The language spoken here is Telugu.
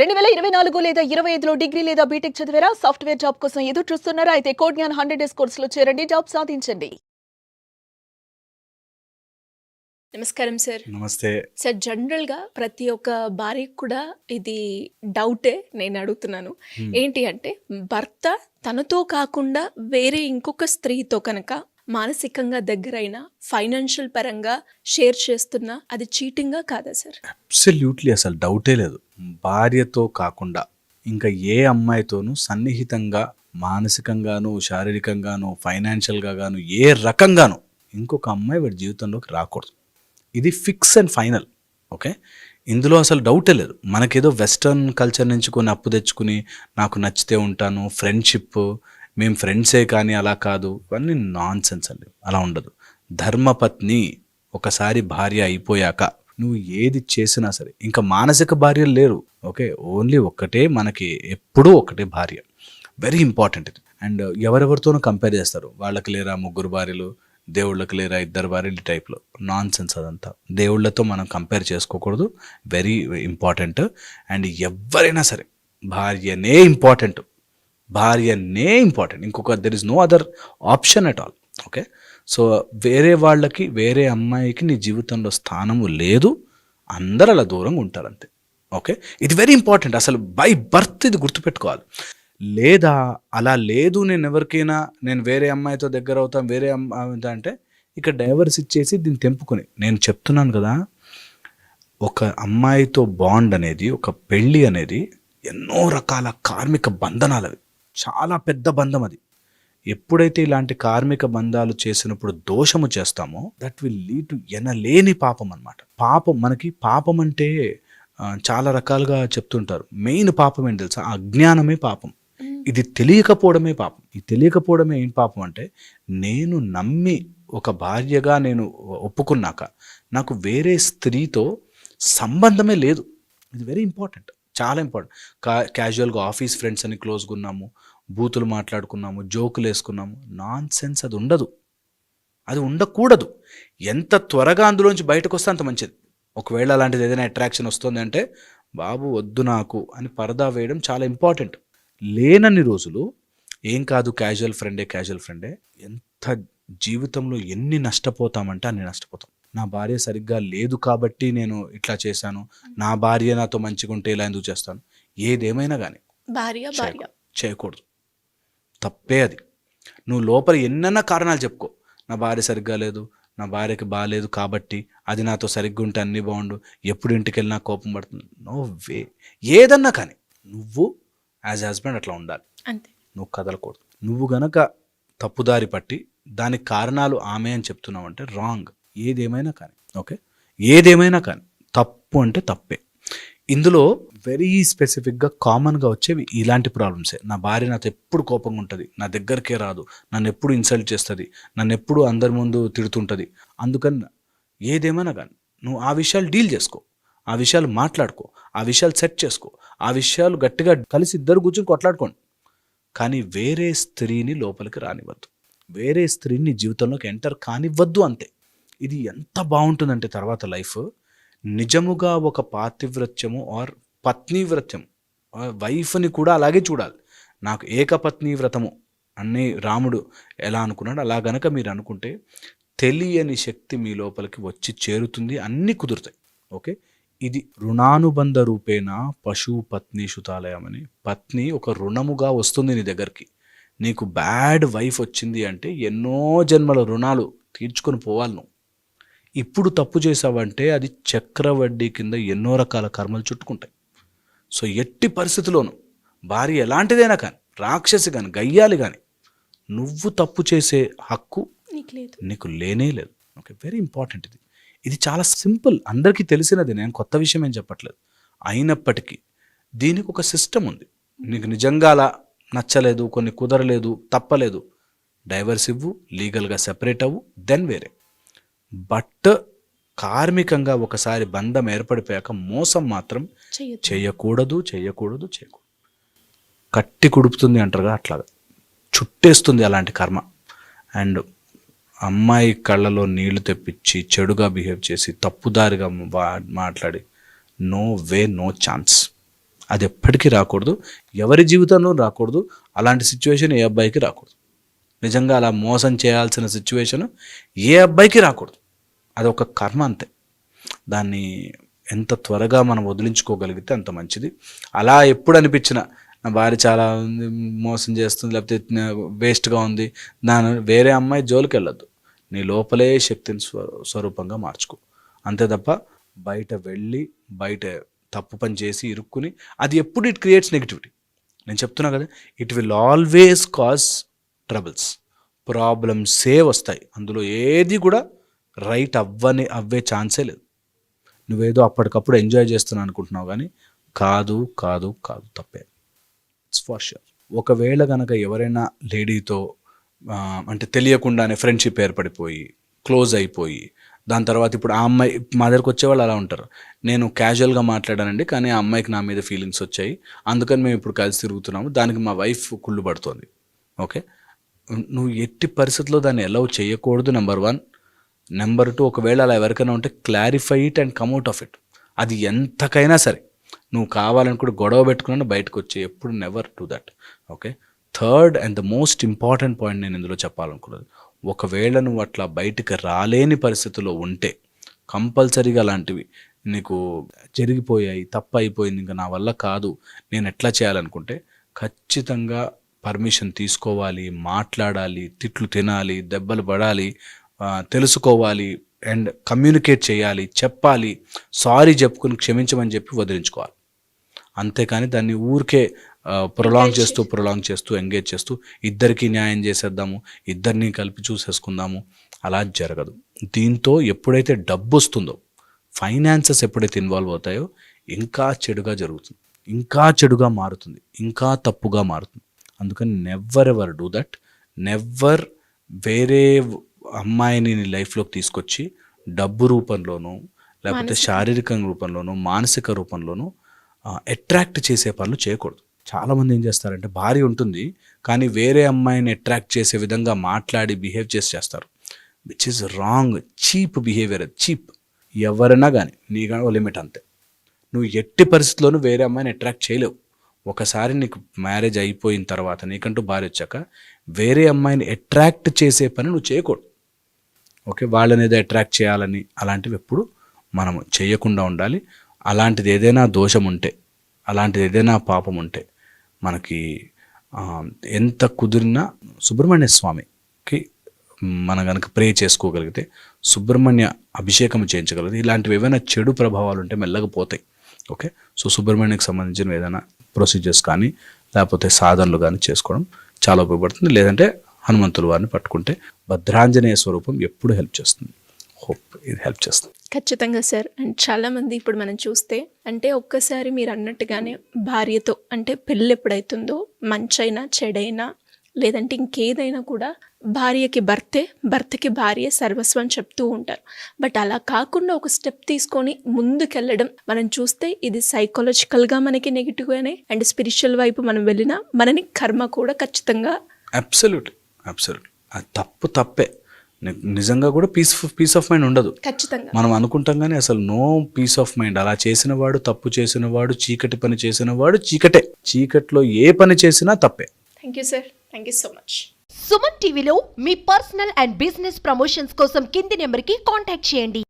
2024 లేదా 25లో డిగ్రీ లేదా బీటెక్ చదివారా? సాఫ్ట్‌వేర్ జాబ్ కోసం ఎదురు చూస్తున్నారా? అయితే కోడ్ జ్ఞాన్ 100 డేస్ కోర్సులో చేరండి. జాబ్ సాధించండి. నమస్కారం సార్. నమస్తే. సార్, జనరల్‌గా ప్రతి ఒక్క భార్యకి కూడా ఇది డౌటే, నేను అడుగుతున్నాను. ఏంటి అంటే, భర్త తనతో కాకుండా వేరే ఇంకొక స్త్రీతో కనుక మానసికంగా దగ్గరైనా, ఫైనాన్షియల్ పరంగా షేర్ చేస్తున్నా అది చీటింగా కాదా సార్? అబ్సల్యూట్లీ అసలు డౌటే లేదు. భార్యతో కాకుండా ఇంకా ఏ అమ్మాయితోనూ సన్నిహితంగా మానసికంగాను, శారీరకంగాను, ఫైనాన్షియల్గా గాను ఏ రకంగాను ఇంకొక అమ్మాయి వాడి జీవితంలోకి రాకూడదు. ఇది ఫిక్స్ అండ్ ఫైనల్. ఓకే, ఇందులో అసలు డౌటే లేదు. మనకేదో వెస్టర్న్ కల్చర్ నుంచి కొన్ని అప్పు తెచ్చుకుని నాకు నచ్చితే ఉంటాను, ఫ్రెండ్షిప్, మేము ఫ్రెండ్సే కానీ అలా కాదు, ఇవన్నీ నాన్ సెన్స్ అండి. అలా ఉండదు. ధర్మపత్ని ఒకసారి భార్య అయిపోయాక నువ్వు ఏది చేసినా సరే, ఇంకా మానసిక భార్యలు లేరు. ఓకే, ఓన్లీ ఒక్కటే, మనకి ఎప్పుడూ ఒకటే భార్య. వెరీ ఇంపార్టెంట్ ఇది. అండ్ ఎవరెవరితోనూ కంపేర్ చేస్తారు. వాళ్ళకి లేరా 3 భార్యలు, దేవుళ్ళకి లేరా 2 భార్యలు, టైప్లో నాన్ సెన్స్ అదంతా. దేవుళ్ళతో మనం కంపేర్ చేసుకోకూడదు. Very important. అండ్ ఎవరైనా సరే భార్యనే ఇంపార్టెంట్, భార్యనే ఇంపార్టెంట్. ఇంకొక there is no other option at all. Okay, so వేరే వాళ్ళకి, వేరే అమ్మాయికి నీ జీవితంలో స్థానము లేదు. అందరు అలా దూరంగా ఉంటారు అంతే. ఓకే, ఇది వెరీ ఇంపార్టెంట్. అసలు బై బర్త్ ఇది గుర్తుపెట్టుకోవాలి. లేదా అలా లేదు, నేను వేరే అమ్మాయితో దగ్గర అవుతాను, వేరే అమ్మాయి అంటే ఇక డైవర్స్ ఇచ్చేసి దీన్ని తెంపుకొని, నేను చెప్తున్నాను కదా, ఒక అమ్మాయితో బాండ్ అనేది, ఒక పెళ్ళి అనేది ఎన్నో రకాల కార్మిక బంధనాలు. అవి చాలా పెద్ద బంధం. అది ఎప్పుడైతే ఇలాంటి కార్మిక బంధాలు చేసినప్పుడు దోషము చేస్తామో, దట్ విల్ లీడ్ టు ఎనలేని పాపం అన్నమాట. మనకి పాపం అంటే చాలా రకాలుగా చెప్తుంటారు. మెయిన్ పాపం ఏంటి తెలుసా? అజ్ఞానమే పాపం. ఇది తెలియకపోవడమే పాపం. ఈ తెలియకపోవడమే ఏం పాపం అంటే, నేను నమ్మి ఒక భార్యగా నేను ఒప్పుకున్నాక నాకు వేరే స్త్రీతో సంబంధమే లేదు. ఇది వెరీ ఇంపార్టెంట్, చాలా ఇంపార్టెంట్. క్యాజువల్గా ఆఫీస్ ఫ్రెండ్స్ అని క్లోజ్గా ఉన్నాము, బూతులు మాట్లాడుకున్నాము, జోకులు వేసుకున్నాము, నాన్ సెన్స్. అది ఉండదు, అది ఉండకూడదు. ఎంత త్వరగా అందులోంచి బయటకు వస్తే అంత మంచిది. ఒకవేళ అలాంటిది ఏదైనా అట్రాక్షన్ వస్తుంది అంటే, బాబు వద్దు నాకు అని పరదా వేయడం చాలా ఇంపార్టెంట్. లేనన్ని రోజులు ఏం కాదు, క్యాజువల్ ఫ్రెండే. ఎంత జీవితంలో ఎన్ని నష్టపోతామంటే అన్ని నష్టపోతాం. నా భార్య సరిగ్గా లేదు కాబట్టి నేను ఇట్లా చేశాను, నా భార్య నాతో మంచిగా ఉంటే ఇలా ఎందుకు చేస్తాను, ఏదేమైనా కానీ భార్య చేయకూడదు. తప్పే అది. నువ్వు లోపల ఎన్నన్నా కారణాలు చెప్పుకో, నా భార్య సరిగ్గా లేదు, నా భార్యకి బాగాలేదు కాబట్టి అది నాతో సరిగ్గా ఉంటే అన్నీ బాగుండు, ఎప్పుడు ఇంటికి వెళ్ళినా కోపం పడుతుంది. No way. ఏదన్నా కానీ నువ్వు యాజ్ హస్బెండ్ అట్లా ఉండాలి అంతే. నువ్వు కదలకూడదు. నువ్వు గనక తప్పుదారి పట్టి దానికి కారణాలు ఆమె అని చెప్తున్నావు అంటే రాంగ్. ఏదేమైనా కానీ, ఓకే, ఏదేమైనా కానీ తప్పు అంటే తప్పే. ఇందులో వెరీ స్పెసిఫిక్గా కామన్గా వచ్చేవి ఇలాంటి ప్రాబ్లమ్సే. నా భార్య నాతో ఎప్పుడు కోపంగా ఉంటుంది, నా దగ్గరికే రాదు, నన్ను ఎప్పుడు ఇన్సల్ట్ చేస్తుంది, నన్ను ఎప్పుడు అందరి ముందు తిడుతుంటుంది. అందుకని ఏదేమైనా కానీ నువ్వు ఆ విషయాలు డీల్ చేసుకో, ఆ విషయాలు మాట్లాడుకో, ఆ విషయాలు సెట్ చేసుకో, ఆ విషయాలు గట్టిగా కలిసి ఇద్దరు కూర్చొని కొట్లాడుకోండి. కానీ వేరే స్త్రీని లోపలికి రానివ్వద్దు, వేరే స్త్రీని జీవితంలోకి ఎంటర్ కానివ్వద్దు, అంతే. ఇది ఎంత బాగుంటుందంటే తర్వాత లైఫ్ నిజముగా ఒక పాతివ్రత్యము ఆర్ పత్నీవ్రత్యం, వైఫ్ని కూడా అలాగే చూడాలి. నాకు ఏకపత్ని వ్రతము అని రాముడు ఎలా అనుకున్నాడు, అలా గనక మీరు అనుకుంటే తెలియని శక్తి మీ లోపలికి వచ్చి చేరుతుంది, అన్నీ కుదురుతాయి. ఓకే, ఇది రుణానుబంధ రూపేణ పశు పత్ని శుతాలయం అని. పత్ని ఒక రుణముగా వస్తుంది నీ దగ్గరికి. నీకు బ్యాడ్ వైఫ్ వచ్చింది అంటే ఎన్నో జన్మల రుణాలు తీర్చుకొని పోవాలి నువ్వు. ఇప్పుడు తప్పు చేసావంటే అది చక్రవడ్డీ కింద ఎన్నో రకాల కర్మలు చుట్టుకుంటాయి. సో ఎట్టి పరిస్థితిలోనూ భార్య ఎలాంటిదైనా కానీ, రాక్షసి కానీ, గయ్యాలి కానీ, నువ్వు తప్పు చేసే హక్కు నీకు లేనే లేదు. ఓకే, వెరీ ఇంపార్టెంట్ ఇది. ఇది చాలా సింపుల్, అందరికీ తెలిసినది, నేను కొత్త విషయం ఏం చెప్పట్లేదు. అయినప్పటికీ దీనికి ఒక సిస్టమ్ ఉంది. నీకు నిజంగా అలా నచ్చలేదు, కొన్ని కుదరలేదు, తప్పలేదు, డైవర్స్ ఇవ్వు, లీగల్గా సెపరేట్ అవ్వు, దెన్ వేరే. బట్ కార్మికంగా ఒకసారి బంధం ఏర్పడిపోయాక మోసం మాత్రం చేయకూడదు. కట్టి కుడుపుతుంది అంటారుగా, అట్లాగా చుట్టేస్తుంది అలాంటి కర్మ. అండ్ అమ్మాయి కళ్ళలో నీళ్లు తెప్పించి చెడుగా బిహేవ్ చేసి తప్పుదారిగా మాట్లాడి నో వే, నో ఛాన్స్. అది ఎప్పటికీ రాకూడదు, ఎవరి జీవితంలో రాకూడదు. అలాంటి సిచ్యువేషన్ ఏ అబ్బాయికి రాకూడదు. నిజంగా అలా మోసం చేయాల్సిన సిచ్యువేషన్ ఏ అబ్బాయికి రాకూడదు. అది ఒక కర్మ అంతే. దాన్ని ఎంత త్వరగా మనం వదిలించుకోగలిగితే అంత మంచిది. అలా ఎప్పుడు అనిపించినా నా భార్య చాలా మోసం చేస్తుంది, లేకపోతే వేస్ట్గా ఉంది, దాని వేరే అమ్మాయి జోలికి వెళ్ళొద్దు. నీ లోపలే శక్తిని స్వరూపంగా మార్చుకో. అంతే తప్ప బయట వెళ్ళి బయట తప్పు పని చేసి ఇరుక్కుని అది ఎప్పుడు ఇట్ క్రియేట్స్ నెగిటివిటీ. నేను చెప్తున్నా కదా, it will always cause troubles, ప్రాబ్లమ్సే వస్తాయి. అందులో ఏది కూడా రైట్ అవ్వే ఛాన్సే లేదు. నువ్వేదో అప్పటికప్పుడు ఎంజాయ్ చేస్తున్నావు అనుకుంటున్నావు, కానీ కాదు కాదు కాదు, తప్పే. It's for sure. ఒకవేళ కనుక ఎవరైనా లేడీతో అంటే తెలియకుండానే ఫ్రెండ్షిప్ ఏర్పడిపోయి క్లోజ్ అయిపోయి దాని తర్వాత ఇప్పుడు ఆ అమ్మాయి మా దగ్గరకు వచ్చేవాళ్ళు అలా ఉంటారు. నేను క్యాజువల్గా మాట్లాడానండి, కానీ ఆ అమ్మాయికి నా మీద ఫీలింగ్స్ వచ్చాయి, అందుకని మేము ఇప్పుడు కలిసి తిరుగుతున్నాము, దానికి మా వైఫ్ కుళ్ళు పడుతోంది. ఓకే, నువ్వు ఎట్టి పరిస్థితుల్లో దాన్ని అలౌ చేయకూడదు, నెంబర్ 1. నెంబర్ 2, ఒకవేళ అలా ఎవరికైనా ఉంటే clarify it and come out of it. అది ఎంతకైనా సరే నువ్వు కావాలని కూడా గొడవ పెట్టుకున్నా బయటకు వచ్చే, ఎప్పుడు never do that. Okay, third and the most important point నేను ఇందులో చెప్పాలనుకున్నది, ఒకవేళ నువ్వు అట్లా బయటకు రాలేని పరిస్థితిలో ఉంటే కంపల్సరీగా అలాంటివి నీకు జరిగిపోయాయి, తప్పు అయిపోయింది, ఇంకా నా వల్ల కాదు, నేను ఎట్లా చేయాలనుకుంటే ఖచ్చితంగా పర్మిషన్ తీసుకోవాలి, మాట్లాడాలి, తిట్లు తినాలి, దెబ్బలు పడాలి, తెలుసుకోవాలి అండ్ కమ్యూనికేట్ చేయాలి, చెప్పాలి, సారీ చెప్పుకుని క్షమించమని చెప్పి వదిలించుకోవాలి. అంతేకాని దాన్ని ఊరికే ప్రొలాంగ్ చేస్తూ ఎంగేజ్ చేస్తూ ఇద్దరికి న్యాయం చేసేద్దాము, ఇద్దరిని కలిపి చూసేసుకుందాము, అలా జరగదు. దీంతో ఎప్పుడైతే డబ్బు వస్తుందో, ఫైనాన్సెస్ ఎప్పుడైతే ఇన్వాల్వ్ అవుతాయో ఇంకా చెడుగా జరుగుతుంది, ఇంకా చెడుగా మారుతుంది, ఇంకా తప్పుగా మారుతుంది. అందుకని never ever do that. Never వేరే అమ్మాయిని నీ లైఫ్లోకి తీసుకొచ్చి డబ్బు రూపంలోనూ లేకపోతే శారీరక రూపంలోనూ మానసిక రూపంలోనూ అట్రాక్ట్ చేసే పనులు చేయకూడదు. చాలామంది ఏం చేస్తారంటే భార్య ఉంటుంది కానీ వేరే అమ్మాయిని అట్రాక్ట్ చేసే విధంగా మాట్లాడి బిహేవ్ చేస్తారు, which is wrong. Cheap behaviour, అది చీప్. ఎవరైనా కానీ నీకు లిమిట్ అంతే. నువ్వు ఎట్టి పరిస్థితుల్లోనూ వేరే అమ్మాయిని అట్రాక్ట్ చేయలేవు. ఒకసారి నీకు మ్యారేజ్ అయిపోయిన తర్వాత నీకంటూ భార్య వచ్చాక వేరే అమ్మాయిని అట్రాక్ట్ చేసే పని నువ్వు చేయకూడదు. ఓకే, వాళ్ళని ఏదో అట్రాక్ట్ చేయాలని అలాంటివి ఎప్పుడు మనము చేయకుండా ఉండాలి. అలాంటిది ఏదైనా దోషం ఉంటే, అలాంటిది ఏదైనా పాపం ఉంటే మనకి ఎంత కుదిరినా సుబ్రహ్మణ్య స్వామికి మనం కనుక ప్రే చేసుకోగలిగితే, సుబ్రహ్మణ్య అభిషేకం చేయించగలిగితే ఇలాంటివి ఏవైనా చెడు ప్రభావాలు ఉంటే మెల్లగా పోతాయి. ఓకే, సో సుబ్రహ్మణ్యకి సంబంధించిన ఏదైనా ప్రొసీజర్స్ కానీ లేకపోతే సాధనలు కానీ చేసుకోవడం చాలా ఉపయోగపడుతుంది. లేదంటే హనుమంతుల వారిని పట్టుకుంటే భద్రాంజనేయ స్వరూపం ఎప్పుడు హెల్ప్ చేస్తుంది. హోప్ ఇది హెల్ప్ చేస్తుంది. ఖచ్చితంగా సార్. అండ్ చాలామంది ఇప్పుడు మనం చూస్తే అంటే ఒక్కసారి మీరు అన్నట్టుగానే భార్యతో అంటే పెళ్ళి ఎప్పుడైతుందో మంచైనా చెడైనా లేదంటే ఇంకేదైనా కూడా భార్యకి భర్తే, భర్తకి భార్య సర్వస్వం చెప్తూ ఉంటారు. బట్ అలా కాకుండా ఒక స్టెప్ తీసుకొని ముందుకెళ్ళడం మనం చూస్తే ఇది సైకలాజికల్గా మనకి నెగిటివ్గానే అండ్ స్పిరిచువల్ వైపు మనం వెళ్ళినా మనని కర్మ కూడా ఖచ్చితంగా అబ్సల్యూట్లీ అది తప్పే. నిజంగా కూడా పీస్ ఆఫ్ మైండ్ ఉండదు. ఖచ్చితంగా మనం అనుకుంటాం కానీ అసలు నో పీస్ ఆఫ్ మైండ్. అలా చేసిన వాడు, తప్పు చేసిన వాడు, చీకటి పని చేసిన వాడు చీకటే. చీకట్లో ఏ పని చేసినా తప్పే. Thank you sir, thank you so much. Suman టీవీలో మీ పర్సనల్ అండ్ బిజినెస్ ప్రమోషన్స్ కోసం కింది నెంబర్కి కాంటాక్ట్ చేయండి.